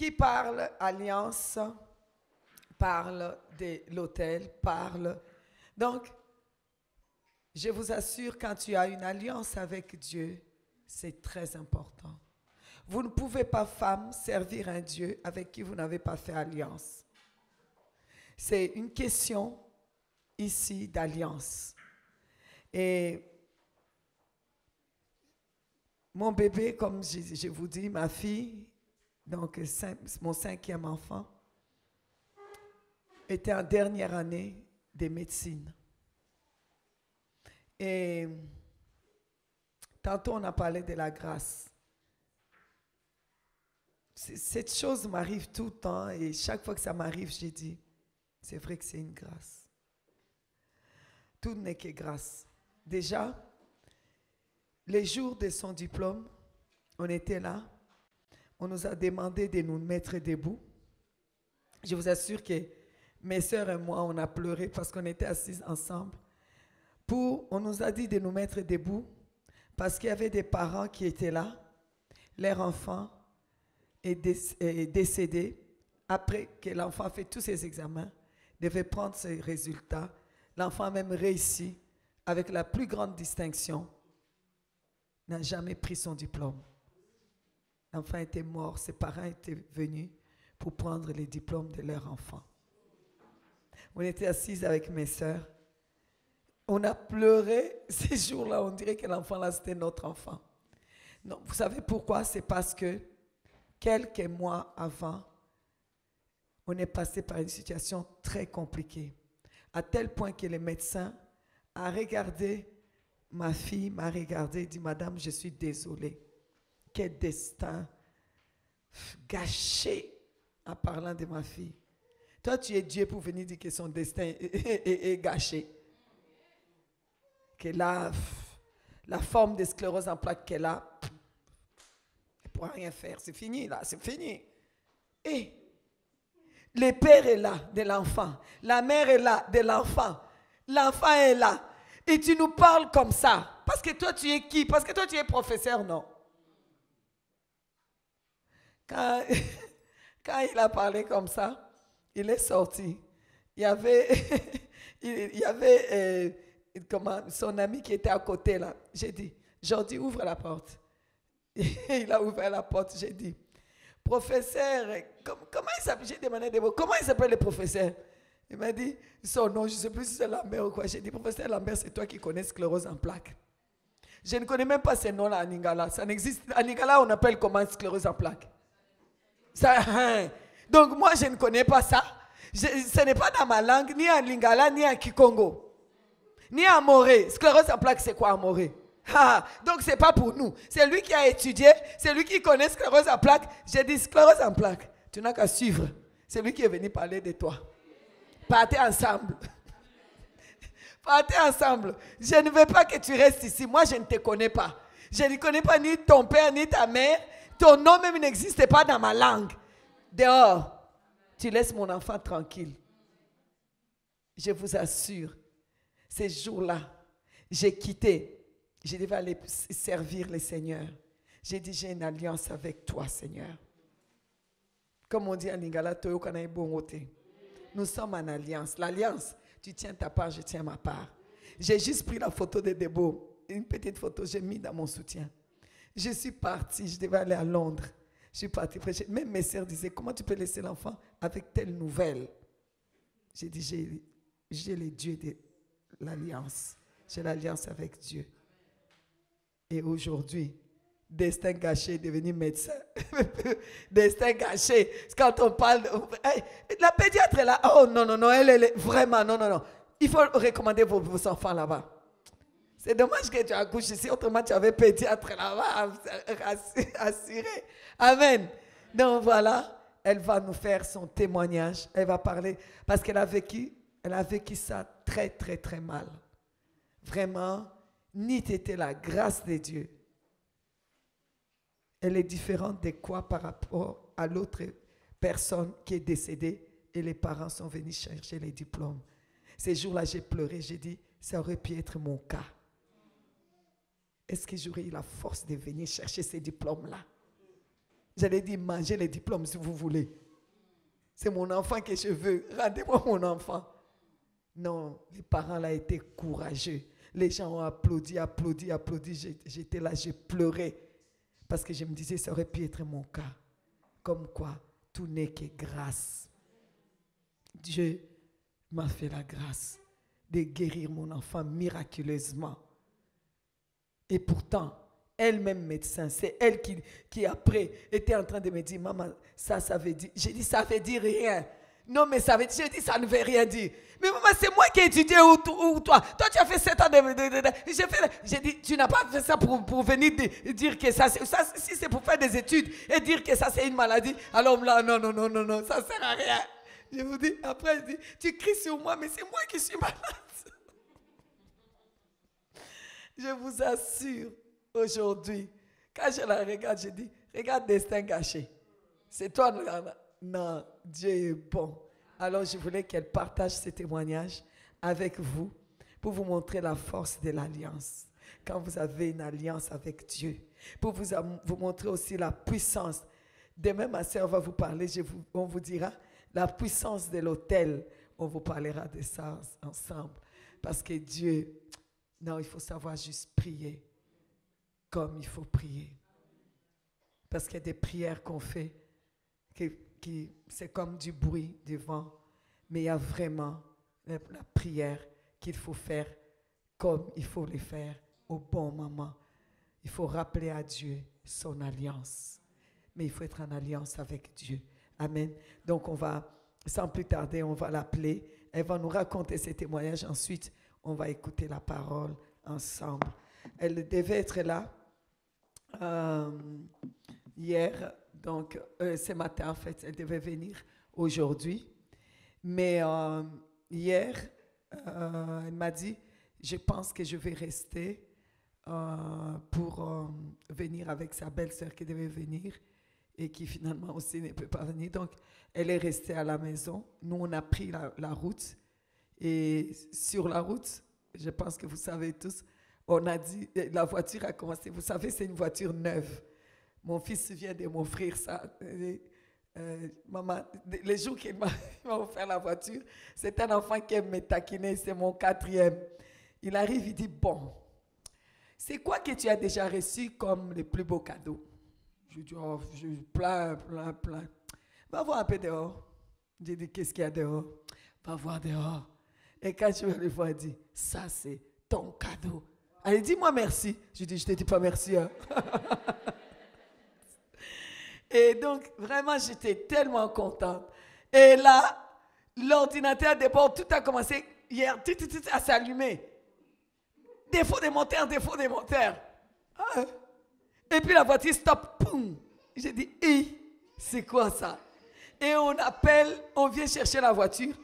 Qui parle alliance, parle de l'autel, parle. Donc, je vous assure, quand tu as une alliance avec Dieu, c'est très important. Vous ne pouvez pas, femme, servir un Dieu avec qui vous n'avez pas fait alliance. C'est une question ici d'alliance. Et mon bébé, comme je vous dis, ma fille, donc mon 5e enfant, était en dernière année de médecine. Et tantôt on a parlé de la grâce. Cette chose m'arrive tout le temps et chaque fois que ça m'arrive, j'ai dit, c'est vrai que c'est une grâce. Tout n'est que grâce. Déjà, les jours de son diplôme, on était là, on nous a demandé de nous mettre debout. Je vous assure que mes sœurs et moi, on a pleuré parce qu'on était assises ensemble. On nous a dit de nous mettre debout parce qu'il y avait des parents qui étaient là. Leur enfant est décédé après que l'enfant a fait tous ses examens, devait prendre ses résultats. L'enfant a même réussi avec la plus grande distinction, n'a jamais pris son diplôme. L'enfant était mort, ses parents étaient venus pour prendre les diplômes de leur enfant. On était assises avec mes sœurs. On a pleuré ces jours-là, on dirait que l'enfant là, c'était notre enfant. Non, vous savez pourquoi? C'est parce que quelques mois avant, on est passé par une situation très compliquée, à tel point que le médecin a regardé, ma fille m'a regardé et dit, Madame, je suis désolée. Quel destin gâché en parlant de ma fille. Toi, tu es Dieu pour venir dire que son destin est gâché. Que la forme de sclérose en plaques qu'elle a, elle ne pourra rien faire. C'est fini là, c'est fini. Et le père est là de l'enfant. La mère est là de l'enfant. L'enfant est là. Et tu nous parles comme ça. Parce que toi, tu es qui? Parce que toi, tu es professeur, non? Quand il a parlé comme ça, il est sorti. Il y avait, son ami qui était à côté là. J'ai dit, Jordi, ouvre la porte. Il a ouvert la porte. J'ai dit, professeur, comment il s'appelle? J'ai demandé des mots. Comment il s'appelle le professeur? Il m'a dit, son nom, je ne sais plus si c'est Lambert ou quoi. J'ai dit, professeur Lambert, c'est toi qui connais sclérose en plaques. Je ne connais même pas ce nom-là en Lingala. Ça n'existe. En Lingala, on appelle comment sclérose en plaques? Ça, hein. Donc moi, je ne connais pas ça. Ce n'est pas dans ma langue, ni en Lingala, ni en Kikongo, ni en Moré. Sclérose en plaques, c'est quoi en Moré? Donc ce n'est pas pour nous. C'est lui qui a étudié, c'est lui qui connaît sclérose en plaques. J'ai dit sclérose en plaques, tu n'as qu'à suivre. C'est lui qui est venu parler de toi. Partez ensemble. Partez ensemble. Je ne veux pas que tu restes ici. Moi, je ne te connais pas. Je ne connais pas ni ton père, ni ta mère. Ton nom même n'existe pas dans ma langue. Dehors. Tu laisses mon enfant tranquille. Je vous assure, ces jours-là, j'ai quitté. Je devais aller servir le Seigneur. J'ai dit, j'ai une alliance avec toi, Seigneur. Comme on dit en Lingala, nous sommes en alliance. L'alliance, tu tiens ta part, je tiens ma part. J'ai juste pris la photo de Debo, une petite photo, j'ai mis dans mon soutien. Je suis partie, je devais aller à Londres. Je suis partie prêcher. Même mes sœurs disaient, comment tu peux laisser l'enfant avec telle nouvelle? J'ai dit, j'ai le Dieu de l'alliance. J'ai l'alliance avec Dieu. Et aujourd'hui, destin gâché, devenu médecin. Destin gâché. Quand on parle, la pédiatre est là. Oh non, non, non, elle est vraiment, non, non, non. Il faut recommander vos enfants là-bas. C'est dommage que tu accouches ici, autrement tu avais pédiatre là-bas, assuré. Amen. Donc voilà, elle va nous faire son témoignage. Elle va parler, parce qu'elle a vécu ça très, très, très mal. Vraiment, ni t'étais la grâce de Dieu. Elle est différente de quoi par rapport à l'autre personne qui est décédée et les parents sont venus chercher les diplômes. Ces jours-là, j'ai pleuré, j'ai dit, ça aurait pu être mon cas. Est-ce que j'aurais eu la force de venir chercher ces diplômes-là? J'allais dire, mangez les diplômes si vous voulez. C'est mon enfant que je veux. Rendez-moi mon enfant. Non, les parents là étaient courageux. Les gens ont applaudi. J'étais là, j'ai pleuré. Parce que je me disais, ça aurait pu être mon cas. Comme quoi, tout n'est que grâce. Dieu m'a fait la grâce de guérir mon enfant miraculeusement. Et pourtant, elle-même médecin, c'est elle qui après était en train de me dire, maman, ça veut dire. J'ai dit, ça veut dire rien. Non, mais ça veut dire, j'ai dit, ça ne veut rien dire. Mais maman, c'est moi qui ai étudié ou toi. Toi, tu as fait 7 ans j'ai dit, tu n'as pas fait ça pour venir dire que ça, si c'est pour faire des études et dire que ça, c'est une maladie, alors là, non, ça ne sert à rien. Je vous dis, après, je dis, tu cries sur moi, mais c'est moi qui suis malade. Je vous assure, aujourd'hui, quand je la regarde, je dis, regarde destin gâché. C'est toi, non, Dieu est bon. Alors je voulais qu'elle partage ce témoignage avec vous pour vous montrer la force de l'alliance. Quand vous avez une alliance avec Dieu, pour vous montrer aussi la puissance. Demain, ma soeur va vous parler, on vous dira la puissance de l'autel. On vous parlera de ça ensemble. Parce que Dieu, non, il faut savoir juste prier comme il faut prier. Parce qu'il y a des prières qu'on fait qui c'est comme du bruit, du vent. Mais il y a vraiment la prière qu'il faut faire comme il faut les faire au bon moment. Il faut rappeler à Dieu son alliance. Mais il faut être en alliance avec Dieu. Amen. Donc on va, sans plus tarder, on va l'appeler. Elle va nous raconter ses témoignages. Ensuite, on va écouter la parole ensemble. Elle devait être là hier, donc ce matin en fait, elle devait venir aujourd'hui. Mais hier, elle m'a dit, je pense que je vais rester pour venir avec sa belle-sœur qui devait venir et qui finalement aussi ne peut pas venir. Donc, elle est restée à la maison. Nous, on a pris la route. Et sur la route, je pense que vous savez tous, on a dit, la voiture a commencé. Vous savez, c'est une voiture neuve. Mon fils vient de m'offrir ça. Maman, les jours qu'il m'a offert la voiture, c'est un enfant qui aime me taquiner, c'est mon 4e. Il arrive, il dit, bon, c'est quoi que tu as déjà reçu comme le plus beau cadeau? Je dis, oh, plein. Va voir un peu dehors. J'ai dit, qu'est-ce qu'il y a dehors? Va voir dehors. Et quand je vais le voir, il dit, ça c'est ton cadeau. Elle dit, moi merci. Je dis, je te dis pas merci. Hein. Et donc, vraiment, j'étais tellement contente. Et là, l'ordinateur d'abord, tout a commencé hier, à s'allumer. Défaut des moteurs. Ah. Et puis la voiture stop, poum. J'ai dit, c'est quoi ça? Et on appelle, on vient chercher la voiture.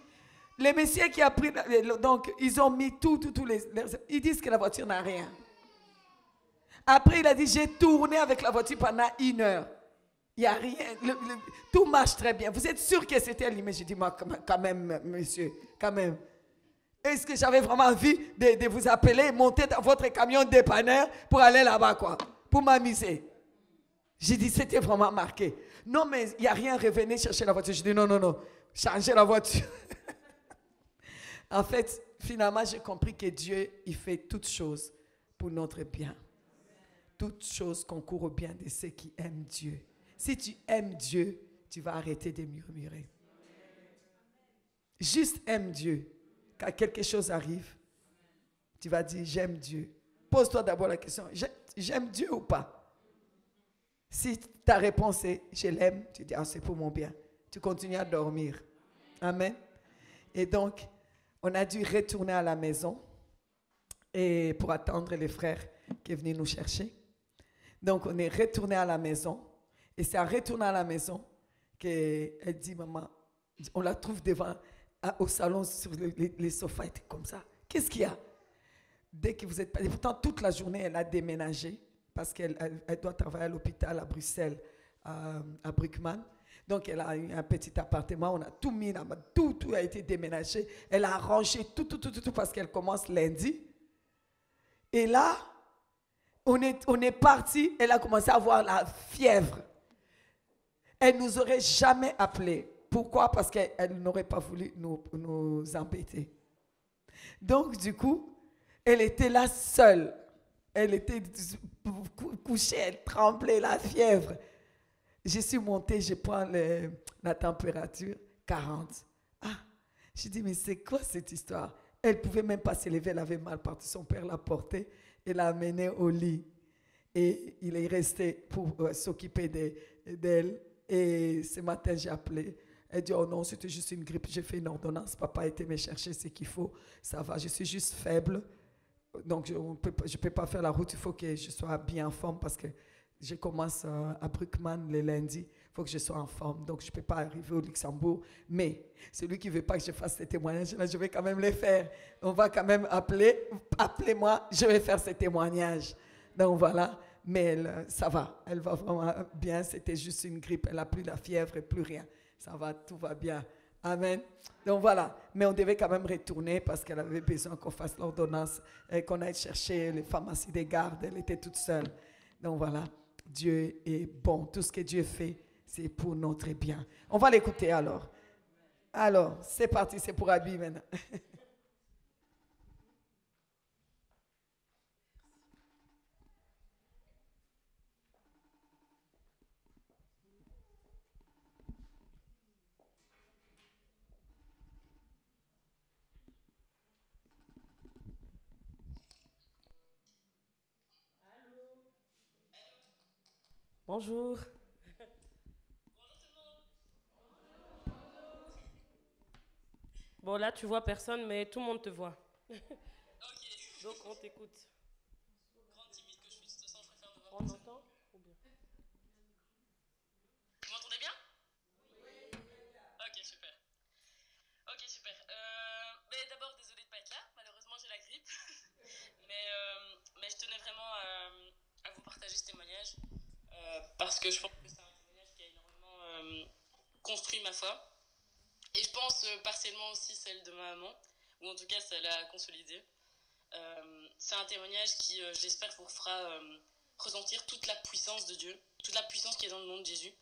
Les messieurs qui a pris, donc ils ont mis tous ils disent que la voiture n'a rien. Après, il a dit, j'ai tourné avec la voiture pendant 1 heure. Il n'y a rien, tout marche très bien. Vous êtes sûr que c'était allumé? J'ai dit, moi, quand même, monsieur, quand même. Est-ce que j'avais vraiment envie de vous appeler, monter dans votre camion dépanneur pour aller là-bas, quoi, pour m'amuser? J'ai dit, c'était vraiment marqué. Non, mais il n'y a rien, revenez chercher la voiture. J'ai dit, non, changez la voiture. En fait, finalement, j'ai compris que Dieu, il fait toutes choses pour notre bien. Toutes choses concourent au bien de ceux qui aiment Dieu. Si tu aimes Dieu, tu vas arrêter de murmurer. Juste aime Dieu. Quand quelque chose arrive, tu vas dire, j'aime Dieu. Pose-toi d'abord la question, j'aime Dieu ou pas? Si ta réponse est, je l'aime, tu dis, c'est pour mon bien. Tu continues à dormir. Amen. Et donc, on a dû retourner à la maison et pour attendre les frères qui venaient nous chercher. Donc, on est retourné à la maison. Et c'est en retournant à la maison qu'elle dit, maman, on la trouve devant, au salon, sur les sofas, était comme ça. Qu'est-ce qu'il y a? Dès que vous êtes passé, pourtant toute la journée, elle a déménagé parce qu'elle doit travailler à l'hôpital à Bruxelles, à Bruckmann. Donc, elle a eu un petit appartement, on a tout mis là, tout a été déménagé. Elle a arrangé tout parce qu'elle commence lundi. Et là, on est parti, elle a commencé à avoir la fièvre. elle nous aurait jamais appelés. Pourquoi? Parce qu'elle n'aurait pas voulu nous embêter. Donc, du coup, elle était là seule. Elle était couchée, elle tremblait, la fièvre. Je suis montée, je prends la température, 40. Ah, je dis, mais c'est quoi cette histoire? Elle ne pouvait même pas se lever, elle avait mal partout. Son père l'a portée et l'a amenée au lit. Et il est resté pour s'occuper d'elle. Et ce matin, j'ai appelé. Elle dit, oh non, c'était juste une grippe. J'ai fait une ordonnance. Papa a été me chercher ce qu'il faut. Ça va, je suis juste faible. Donc, je ne peux pas faire la route. Il faut que je sois bien en forme parce que je commence à Bruckmann le lundi. Il faut que je sois en forme. Donc, je ne peux pas arriver au Luxembourg. Mais celui qui ne veut pas que je fasse ces témoignages-là, je vais quand même les faire. On va quand même appeler. Appelez-moi, je vais faire ces témoignages. Donc, voilà. Mais elle, ça va. Elle va vraiment bien. C'était juste une grippe. Elle n'a plus la fièvre et plus rien. Ça va, tout va bien. Amen. Donc voilà, mais on devait quand même retourner parce qu'elle avait besoin qu'on fasse l'ordonnance et qu'on aille chercher les pharmacies des gardes. Elle était toute seule. Donc voilà, Dieu est bon. Tout ce que Dieu fait, c'est pour notre bien. On va l'écouter alors. Alors, c'est parti, c'est pour Abby maintenant. Bonjour. Bon, là, tu vois personne, mais tout le monde te voit. Donc, on t'écoute. On entend ou bien? Vous m'entendez bien? Ok, super. Ok, super. Mais d'abord, désolée de pas être là. Malheureusement, j'ai la grippe. mais je tenais vraiment à vous partager ce témoignage. Parce que je pense que c'est un témoignage qui a énormément construit ma foi. Et je pense partiellement aussi celle de ma maman. Ou en tout cas, ça l'a consolidée. C'est un témoignage qui, j'espère, vous fera ressentir toute la puissance de Dieu. Toute la puissance qui est dans le nom de Jésus.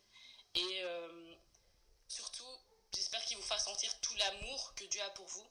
Et surtout, j'espère qu'il vous fera sentir tout l'amour que Dieu a pour vous